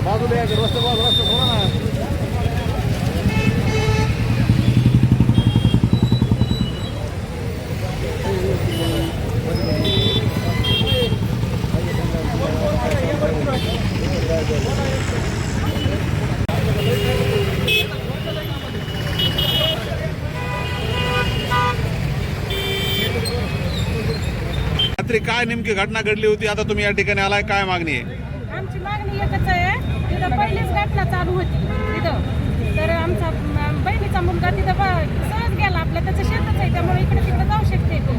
बाजूला या रस्ता सोडा ना. रात्री काय नेमकी घटना घडली होती? आता तुम्ही या ठिकाणी आलाय, काय मागणी आहे? आमची मागणी एकच आहे. तिथं पहिलीच घटना चालू होती तिथं, तर आमचा बहिणीचा मुलगा तिथं सहज गेला, आपलं त्याचं शेतच आहे त्यामुळे इकडे तिकडे जाऊ शकते तो.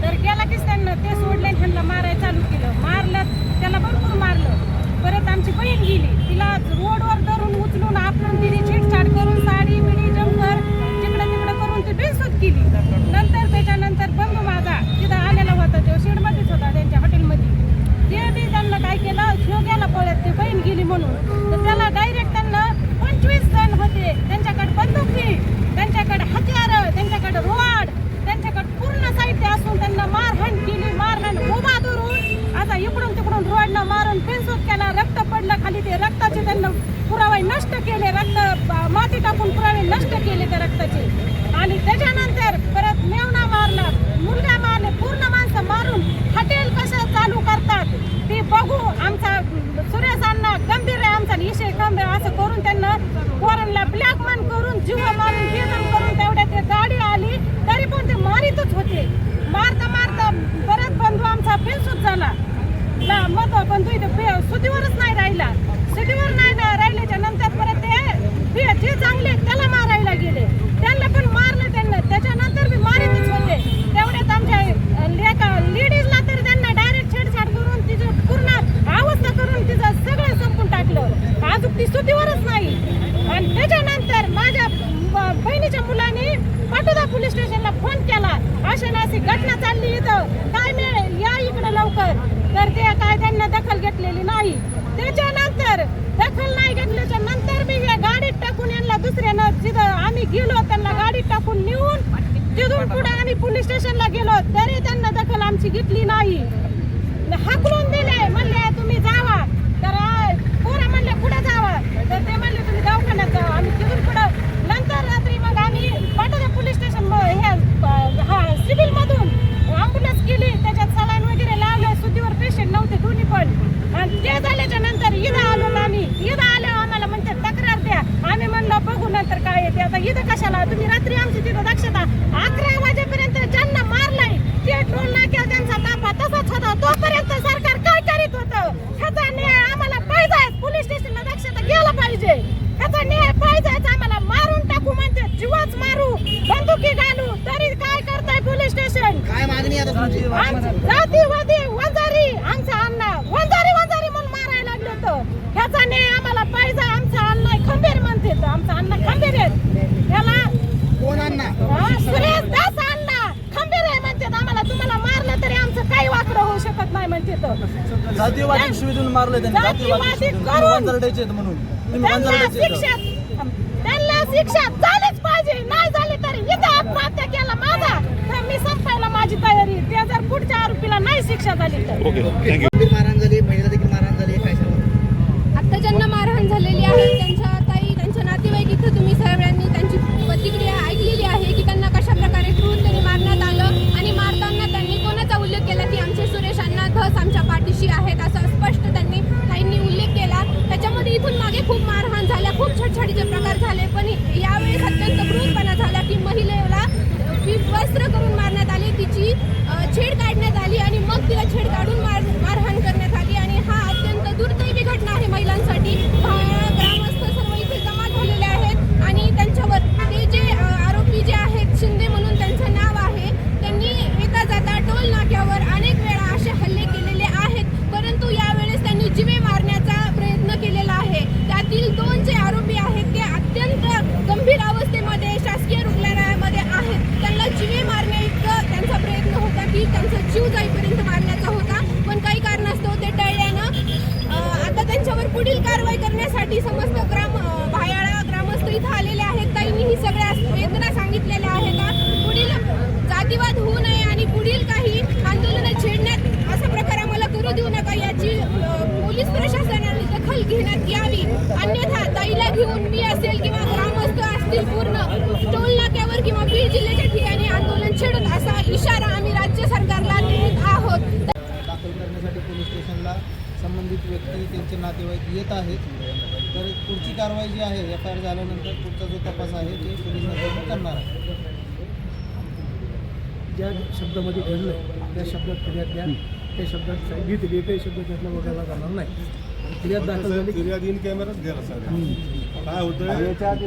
तर गेला की त्यांना ते सोडले, ह्यांना मारायला चालू केलं, मारलं त्याला, भरपूर मारलं. परत आमची बहीण गेली, तिला रोडवर धरून उचलून आपण तिने छेडछाड करून साडी बिडी जंपर तिकडं तिकडं करून ती बेसूत केली. नंतर त्याच्यानंतर बंधू माझा तिथं आलेला होता, तो शेडमध्येच होता त्यांच्या हॉटेलमध्ये. ते बी त्यांना काय केलं, शिव गेला पळत, ते बहीण गेली म्हणून. तर त्याला डायरेक्ट त्यांना 25 जण होते, त्यांच्याकडे बंदुकी, त्यांच्याकडे हत्यार, त्यांच्याकडे रोड, त्यांच्याकडे पूर्ण साहित्य असून त्यांना मारहाण केली. मारहाण उभा धरून आता इकडून तिकडून रोडनं मारून फेसबुक केला, रक्त पडलं खाली, ते रक्ताचे त्यांना पुरावे नष्ट केले, रक्त माती टाकून पुरावे नष्ट केले त्या रक्ताचे. आणि त्याच्यानंतर परत मेवणा मारला, मुलगा मारले, पूर्ण माणसं मारून हॉटेल कसं चालू करतात ते बघू. आमचा सुरेश अण्णा गंभीर आहे, आमचा विषय गंभीर असं करून त्यांना पोरांना ब्लॅकमेल करून जीव मारून बेदम करून तेवढ्या ते गाडी आली तरी पण ते मारितच होते. मारता मारता परत बंधू आमचा बेसूत झाला. मत बंधू इथे सुधीवरच नाही राहिला. सुधीवर नाही राहिल्याच्या नंतर परत ते जे चांगले त्याला मारायला गेले, त्यांना पण मारलं त्यांना. त्याच्यानंतर बी मारितच होते. तेवढ्यात आमच्या लेडीजला तर त्यांना डायरेक्ट छेडछाड करून तिचं पूर्ण अवस्था करून तिचं सगळं संपून टाकलं. अजून ती सुधीवरच नाही. आणि त्याच्यानंतर माझ्या बहिणीच्या मुलाने पाटोदा पोलीस स्टेशनला फोन केला, अशी घटना चालली इथं, काय मिळेल या इकडे लवकर. तर ते काय त्यांना दखल घेतलेली नाही. त्याच्यानंतर दखल नाही घेतल्याच्या नंतर मी या गाडीत टाकून यांना दुसऱ्यानं, जिथं आम्ही गेलो त्यांना गाडीत टाकून नेऊन तिथून पुढे आम्ही पोलीस स्टेशनला गेलो, तरी त्यांना दखल आमची घेतली नाही. हाकलून दिले, म्हणले तुम्ही जावा. तर पोरं म्हणले पुढे जावा, तर ते म्हणले तुम्ही दवाखान्यात जावा. आम्ही तिथून पुढं नंतर रात्री मग आम्ही पाटोदा पोलीस स्टेशन सिव्हिल मधून अँब्युलन्स केली, त्याच्यात सलाईन वगैरे लावलं. सुधीवर पेशंट नव्हते दोन्ही पण. आणि ते झाल्याच्या नंतर इथं आलो आम्ही. इथं आलो आम्हाला म्हणते तक्रार द्या. आम्ही म्हणलं बघू नंतर काय येते. आता इथं कशाला तुम्ही? रात्री आमची तिथं दक्षता 11 वाजेपर्यंत ज्यांना मारलंय ते टोल नाक्यावर त्यांचा ताफा तसाच होता. तोपर्यंत सरकार काय करीत होतं? ह्याचा न्याय आम्हाला पाहिजे. पोलीस स्टेशनला दक्षता घ्यायला पाहिजे. ह्याचा न्याय पाहिजे. आम्हाला मारून टाकू म्हणते, जीवच मारू, बंदुकी घालू, तरी काय करताय पोलीस स्टेशन? काय मागणी आता तुमची? जातीवादी वंजारी, आमचा अण्णा वंजारी वंजारी म्हणून मारायला लागले होतं. ह्याचा न्याय आम्हाला पाहिजे. आमचा अण्णा खंबीर म्हणते, आमचा अण्णा खंबीर आहेत. ह्याला कोण अण्णा? सुरेश दास अण्णा खंबीर आहे म्हणते. आम्हाला तुम्हाला मारलं तरी आमचं काही वाकडं होऊ शकत नाही म्हणते. जातीवादी शिवीतून मारले त्यांनी. जातीवादी करून त्यांना शिक्षा झालीच पाहिजे. नाही झाली तरी इथं आत्महत्या केला माझा तर मी संपायला माझी तयारी. ते जर पुढच्या आरोपीला नाही शिक्षा झाली तर. मारहाण झाली, महिला देखील मारहाण झाली, काय सांगा? आता ज्यांना मारहाण झालेली आहे त्यांच्या ताई, त्यांच्या नातेवाईक इथं तुम्ही सगळ्यांनी त्यांची प्रतिक्रिया ऐकलेली आहे की त्यांना कशा प्रकारे क्रूरतेने मारण्यात आलं. आणि मारताना त्यांनी कोणाचा उल्लेख केला की आमचे सुरेश अण्णा धस आमच्या पाठीशी आहेत, असं स्पष्ट त्यांनी ताईंनी उल्लेख केला. त्याच्यामध्ये इथून मागे खूप मारहाण झाल्या, खूप छेडछाडीचे प्रकार झाले. पण यावेळेस अत्यंत क्रूरपणा झाला की महिलेला वस्त्र करून मारण्यात आले, तिची छेड काढण्यात आली आणि मग तिला छेड काढून मारहाण करण्यात आली. आणि हा अत्यंत दुर्दैवी घटना आहे महिलांसाठी. ग्रामस्थ सर्व इथे जमा झालेले आहेत आणि त्यांच्यावर ते जे आरोपी जे आहेत, शिंदे म्हणून त्यांचं नाव आहे, त्यांनी येता जाता टोल नाक्यावर अनेक वेळा असे हल्ले केलेले आहेत. परंतु यावेळेस त्यांनी जिवे मारण्याचा प्रयत्न केलेला आहे. त्यातील 2 जे आरोपी आहेत ते अत्यंत गंभीर अवस्थेमध्ये शासकीय रुग्णालयामध्ये आहेत. त्यांना जिवे मारण्या इतकं त्यांचा प्रयत्न होता की त्यांचा जीव जाईपर्यंत मारण्याचा होता, पण काही कारणास्तव ते टळल्यानं आता त्यांच्यावर पुढील कारवाई करण्यासाठी समस्त भायाळा ग्रामस्थ इथं आलेले आहेत. ताईंनी ही सगळ्या वेदना सांगितलेल्या आहेत. पुढील जातीवाद होऊ नये आणि पुढील काही आंदोलनं छेडण्यात असा प्रकार आम्हाला करू देऊ नका, याची पोलीस प्रशासनाने दखल घेण्यात यावी अन्यथा ताईला घेऊन मी असेल किंवा ग्रामस्थ असतील पूर्ण टोल नाक्यावर किंवा बीड जिल्ह्याच्या ठिकाणी आंदोलन छेडत असा इशारा आम्ही राज्य सरकारला देत आहोत. दाखल करण्यासाठी पोलीस स्टेशनला संबंधित व्यक्ती त्यांचे नातेवाईक येत आहेत. तर पुढची कारवाई जी आहे FIR झाल्यानंतर पुढचा जो तपास आहे ते पोलीस यंत्रणा करणार आहे. ज्या शब्दामध्ये घडलं त्या शब्दात फिर्याद द्या, त्या शब्दात सांगितले एकही शब्द त्यातला वगळला जाणार नाही. फिर्याद दाखल झाली फिर्याद इन कॅमेराच घ्यायला सांगा. काय होतं याच्या अगोदर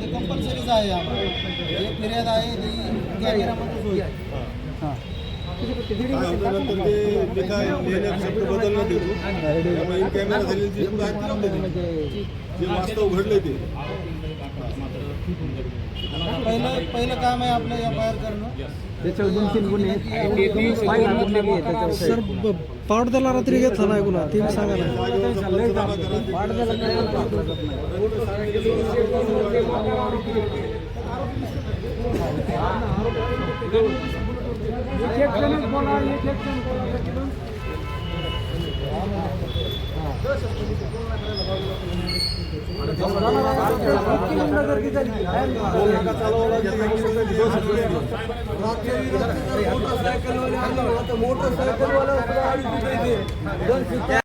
ते कंपल्सरीच आहे आम्हाला. जे फिर्याद आहे ती कॅमेरामध्येच होईल. काय होतं नंतर ते काय लिहिण्यात शब्द बदलण्यात येतो त्यामुळे इन कॅमेरा झालेली जी पुढे आहेत ती राहून देते. जे वास्तव घडले ते पहिलं काम आहे आपलं FIR करणं. त्याच्यावर 2-3 गुन्हे सर पावडदला रात्री घेतला नाही गुन्हा ते सांगा ना. मोटरसायकल